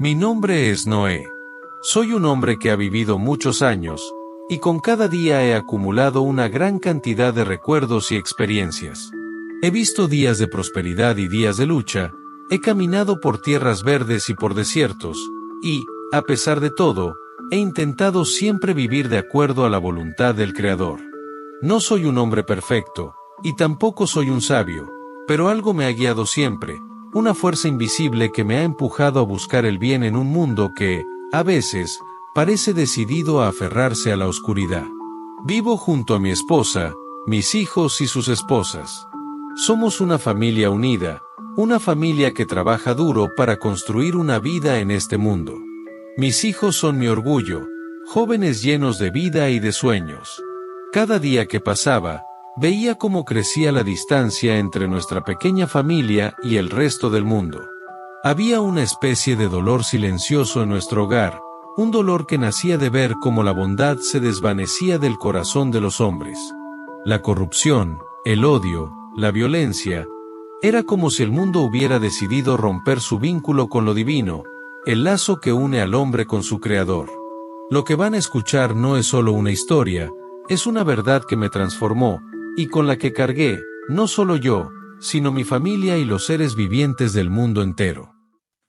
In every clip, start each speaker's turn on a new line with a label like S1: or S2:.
S1: Mi nombre es Noé. Soy un hombre que ha vivido muchos años, y con cada día he acumulado una gran cantidad de recuerdos y experiencias. He visto días de prosperidad y días de lucha, he caminado por tierras verdes y por desiertos, y, a pesar de todo, he intentado siempre vivir de acuerdo a la voluntad del Creador. No soy un hombre perfecto, y tampoco soy un sabio, pero algo me ha guiado siempre, una fuerza invisible que me ha empujado a buscar el bien en un mundo que, a veces, parece decidido a aferrarse a la oscuridad. Vivo junto a mi esposa, mis hijos y sus esposas. Somos una familia unida, una familia que trabaja duro para construir una vida en este mundo. Mis hijos son mi orgullo, jóvenes llenos de vida y de sueños. Cada día que pasaba, veía cómo crecía la distancia entre nuestra pequeña familia y el resto del mundo. Había una especie de dolor silencioso en nuestro hogar, un dolor que nacía de ver cómo la bondad se desvanecía del corazón de los hombres. La corrupción, el odio, la violencia, era como si el mundo hubiera decidido romper su vínculo con lo divino, el lazo que une al hombre con su Creador. Lo que van a escuchar no es solo una historia, es una verdad que me transformó, y con la que cargué, no solo yo, sino mi familia y los seres vivientes del mundo entero.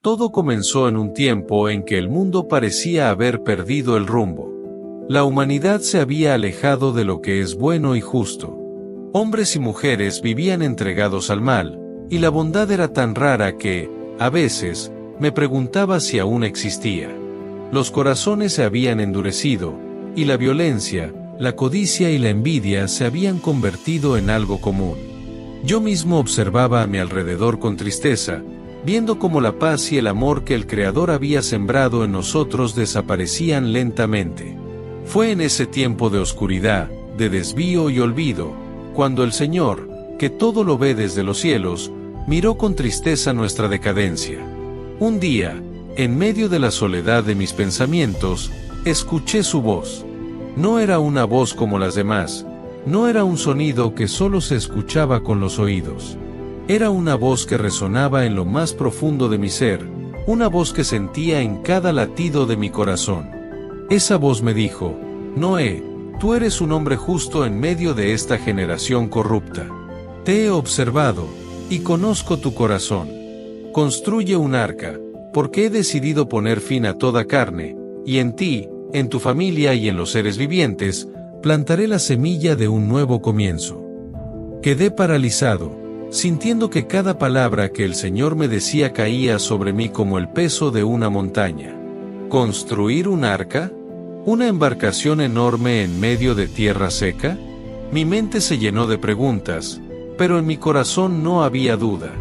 S1: Todo comenzó en un tiempo en que el mundo parecía haber perdido el rumbo. La humanidad se había alejado de lo que es bueno y justo. Hombres y mujeres vivían entregados al mal, y la bondad era tan rara que, a veces, me preguntaba si aún existía. Los corazones se habían endurecido, y la violencia, la codicia y la envidia se habían convertido en algo común. Yo mismo observaba a mi alrededor con tristeza, viendo cómo la paz y el amor que el Creador había sembrado en nosotros desaparecían lentamente. Fue en ese tiempo de oscuridad, de desvío y olvido, cuando el Señor, que todo lo ve desde los cielos, miró con tristeza nuestra decadencia. Un día, en medio de la soledad de mis pensamientos, escuché su voz. No era una voz como las demás, no era un sonido que solo se escuchaba con los oídos. Era una voz que resonaba en lo más profundo de mi ser, una voz que sentía en cada latido de mi corazón. Esa voz me dijo: Noé, tú eres un hombre justo en medio de esta generación corrupta. Te he observado, y conozco tu corazón. Construye un arca, porque he decidido poner fin a toda carne, y en ti, en tu familia y en los seres vivientes, plantaré la semilla de un nuevo comienzo. Quedé paralizado, sintiendo que cada palabra que el Señor me decía caía sobre mí como el peso de una montaña. ¿Construir un arca? ¿Una embarcación enorme en medio de tierra seca? Mi mente se llenó de preguntas, pero en mi corazón no había duda.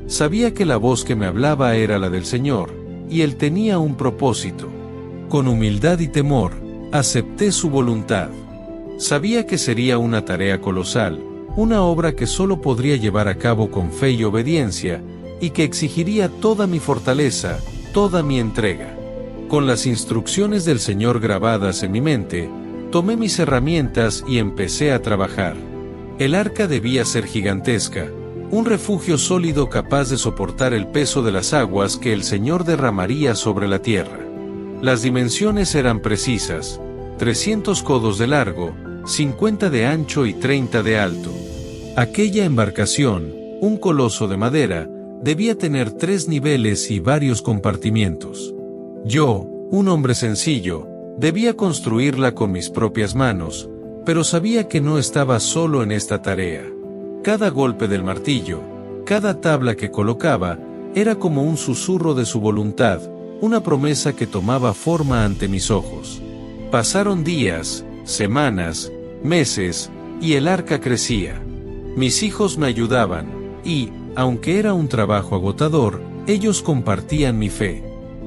S1: Sabía que la voz que me hablaba era la del Señor, y Él tenía un propósito. Con humildad y temor, acepté su voluntad. Sabía que sería una tarea colosal, una obra que solo podría llevar a cabo con fe y obediencia, y que exigiría toda mi fortaleza, toda mi entrega. Con las instrucciones del Señor grabadas en mi mente, tomé mis herramientas y empecé a trabajar. El arca debía ser gigantesca, un refugio sólido capaz de soportar el peso de las aguas que el Señor derramaría sobre la tierra. Las dimensiones eran precisas: 300 codos de largo, 50 de ancho y 30 de alto. Aquella embarcación, un coloso de madera, debía tener 3 niveles y varios compartimientos. Yo, un hombre sencillo, debía construirla con mis propias manos, pero sabía que no estaba solo en esta tarea. Cada golpe del martillo, cada tabla que colocaba, era como un susurro de su voluntad, una promesa que tomaba forma ante mis ojos. Pasaron días, semanas, meses, y el arca crecía. Mis hijos me ayudaban, y, aunque era un trabajo agotador, ellos compartían mi fe.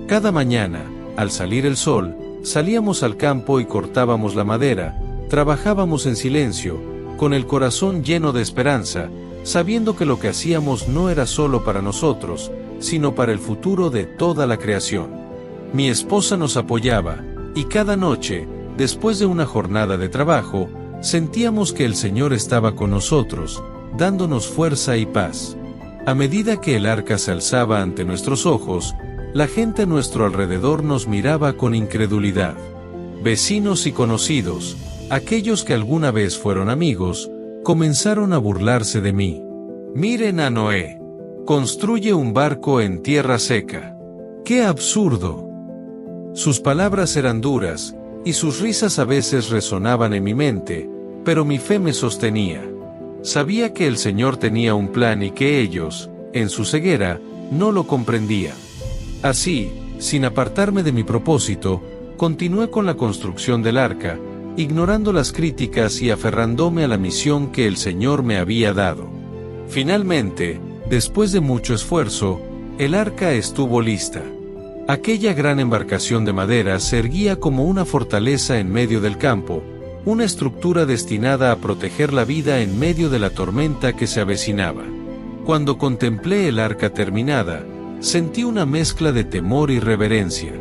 S1: Cada mañana, al salir el sol, salíamos al campo y cortábamos la madera, trabajábamos en silencio, con el corazón lleno de esperanza, sabiendo que lo que hacíamos no era solo para nosotros, sino para el futuro de toda la creación. Mi esposa nos apoyaba, y cada noche, después de una jornada de trabajo, sentíamos que el Señor estaba con nosotros, dándonos fuerza y paz. A medida que el arca se alzaba ante nuestros ojos, La gente a nuestro alrededor nos miraba con incredulidad. Vecinos y conocidos, aquellos que alguna vez fueron amigos, comenzaron a burlarse de mí. Miren a Noé. Construye un barco en tierra seca. ¡Qué absurdo! Sus palabras eran duras, y sus risas a veces resonaban en mi mente, pero mi fe me sostenía. Sabía que el Señor tenía un plan y que ellos, en su ceguera, no lo comprendían. Así, sin apartarme de mi propósito, continué con la construcción del arca, ignorando las críticas y aferrándome a la misión que el Señor me había dado. Finalmente, después de mucho esfuerzo, el arca estuvo lista. Aquella gran embarcación de madera se erguía como una fortaleza en medio del campo, una estructura destinada a proteger la vida en medio de la tormenta que se avecinaba. Cuando contemplé el arca terminada, sentí una mezcla de temor y reverencia.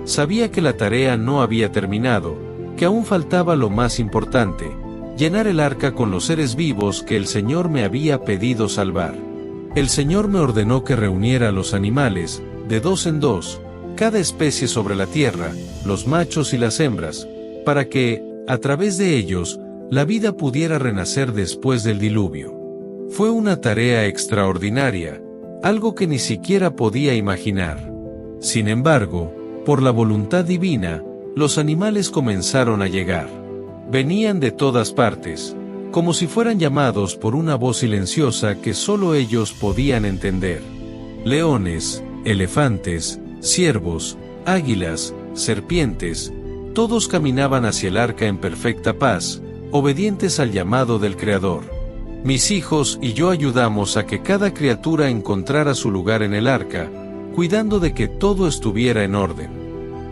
S1: Sabía que la tarea no había terminado, que aún faltaba lo más importante, llenar el arca con los seres vivos que el Señor me había pedido salvar. El Señor me ordenó que reuniera a los animales, de 2 en 2, cada especie sobre la tierra, los machos y las hembras, para que, a través de ellos, la vida pudiera renacer después del diluvio. Fue una tarea extraordinaria, algo que ni siquiera podía imaginar. Sin embargo, por la voluntad divina, los animales comenzaron a llegar. Venían de todas partes, como si fueran llamados por una voz silenciosa que solo ellos podían entender. Leones, elefantes, ciervos, águilas, serpientes, todos caminaban hacia el arca en perfecta paz, obedientes al llamado del Creador. Mis hijos y yo ayudamos a que cada criatura encontrara su lugar en el arca, cuidando de que todo estuviera en orden.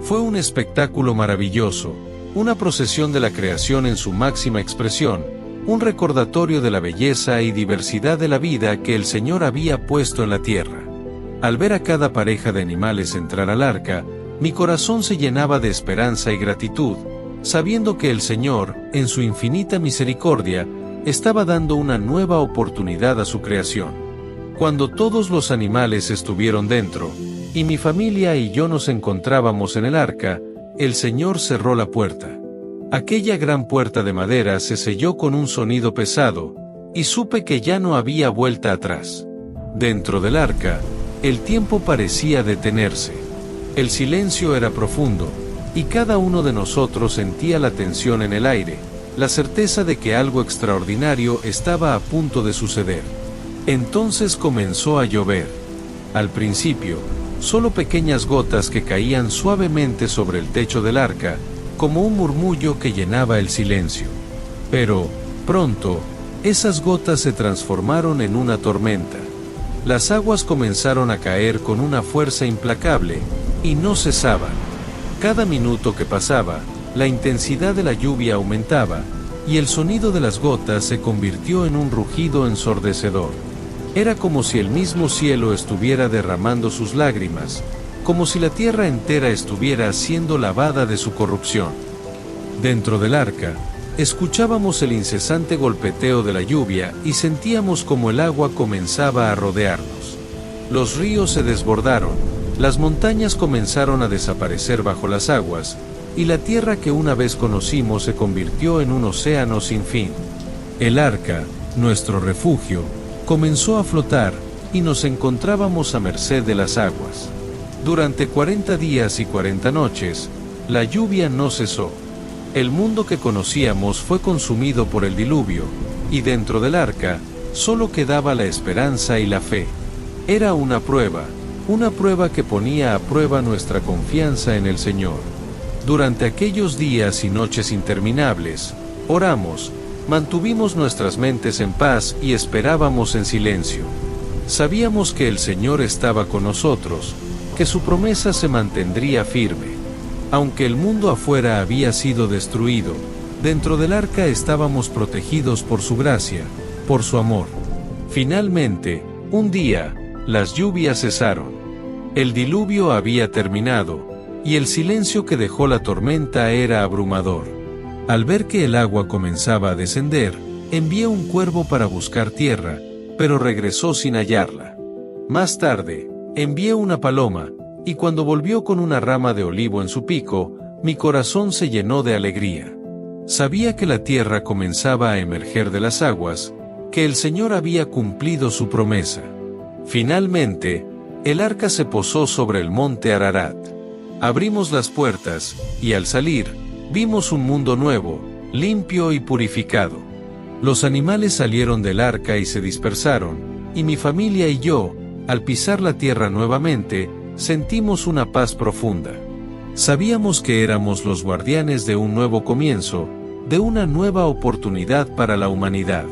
S1: Fue un espectáculo maravilloso, una procesión de la creación en su máxima expresión, un recordatorio de la belleza y diversidad de la vida que el Señor había puesto en la tierra. Al ver a cada pareja de animales entrar al arca, mi corazón se llenaba de esperanza y gratitud, sabiendo que el Señor, en su infinita misericordia, estaba dando una nueva oportunidad a su creación. Cuando todos los animales estuvieron dentro, y mi familia y yo nos encontrábamos en el arca, el Señor cerró la puerta. Aquella gran puerta de madera se selló con un sonido pesado, y supe que ya no había vuelta atrás. Dentro del arca, el tiempo parecía detenerse. El silencio era profundo, y cada uno de nosotros sentía la tensión en el aire, la certeza de que algo extraordinario estaba a punto de suceder. Entonces comenzó a llover. Al principio, solo pequeñas gotas que caían suavemente sobre el techo del arca, como un murmullo que llenaba el silencio. Pero, pronto, esas gotas se transformaron en una tormenta. Las aguas comenzaron a caer con una fuerza implacable, y no cesaban. Cada minuto que pasaba, la intensidad de la lluvia aumentaba, y el sonido de las gotas se convirtió en un rugido ensordecedor. Era como si el mismo cielo estuviera derramando sus lágrimas, como si la tierra entera estuviera siendo lavada de su corrupción. Dentro del arca, escuchábamos el incesante golpeteo de la lluvia y sentíamos como el agua comenzaba a rodearnos. Los ríos se desbordaron, las montañas comenzaron a desaparecer bajo las aguas, y la tierra que una vez conocimos se convirtió en un océano sin fin. El arca, nuestro refugio, comenzó a flotar, y nos encontrábamos a merced de las aguas. Durante 40 días y 40 noches, la lluvia no cesó. El mundo que conocíamos fue consumido por el diluvio, y dentro del arca, solo quedaba la esperanza y la fe. Era una prueba que ponía a prueba nuestra confianza en el Señor. Durante aquellos días y noches interminables, oramos, mantuvimos nuestras mentes en paz y esperábamos en silencio. Sabíamos que el Señor estaba con nosotros, que su promesa se mantendría firme. Aunque el mundo afuera había sido destruido, dentro del arca estábamos protegidos por su gracia, por su amor. Finalmente, un día, las lluvias cesaron. El diluvio había terminado, y el silencio que dejó la tormenta era abrumador. Al ver que el agua comenzaba a descender, envié un cuervo para buscar tierra, pero regresó sin hallarla. Más tarde, envié una paloma, y cuando volvió con una rama de olivo en su pico, mi corazón se llenó de alegría. Sabía que la tierra comenzaba a emerger de las aguas, que el Señor había cumplido su promesa. Finalmente, el arca se posó sobre el monte Ararat. Abrimos las puertas, y al salir, vimos un mundo nuevo, limpio y purificado. Los animales salieron del arca y se dispersaron, y mi familia y yo, al pisar la tierra nuevamente, sentimos una paz profunda. Sabíamos que éramos los guardianes de un nuevo comienzo, de una nueva oportunidad para la humanidad.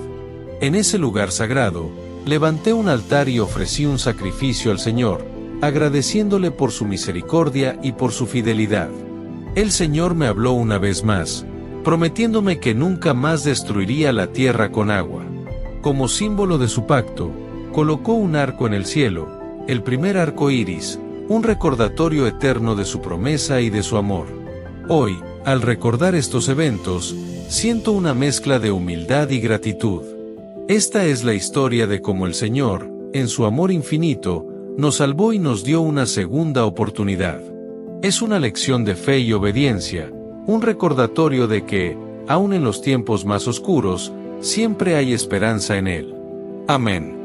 S1: En ese lugar sagrado, levanté un altar y ofrecí un sacrificio al Señor, agradeciéndole por su misericordia y por su fidelidad. El Señor me habló una vez más, prometiéndome que nunca más destruiría la tierra con agua. Como símbolo de su pacto, colocó un arco en el cielo, el primer arco iris, un recordatorio eterno de su promesa y de su amor. Hoy, al recordar estos eventos, siento una mezcla de humildad y gratitud. Esta es la historia de cómo el Señor, en su amor infinito, nos salvó y nos dio una segunda oportunidad. Es una lección de fe y obediencia, un recordatorio de que, aun en los tiempos más oscuros, siempre hay esperanza en Él. Amén.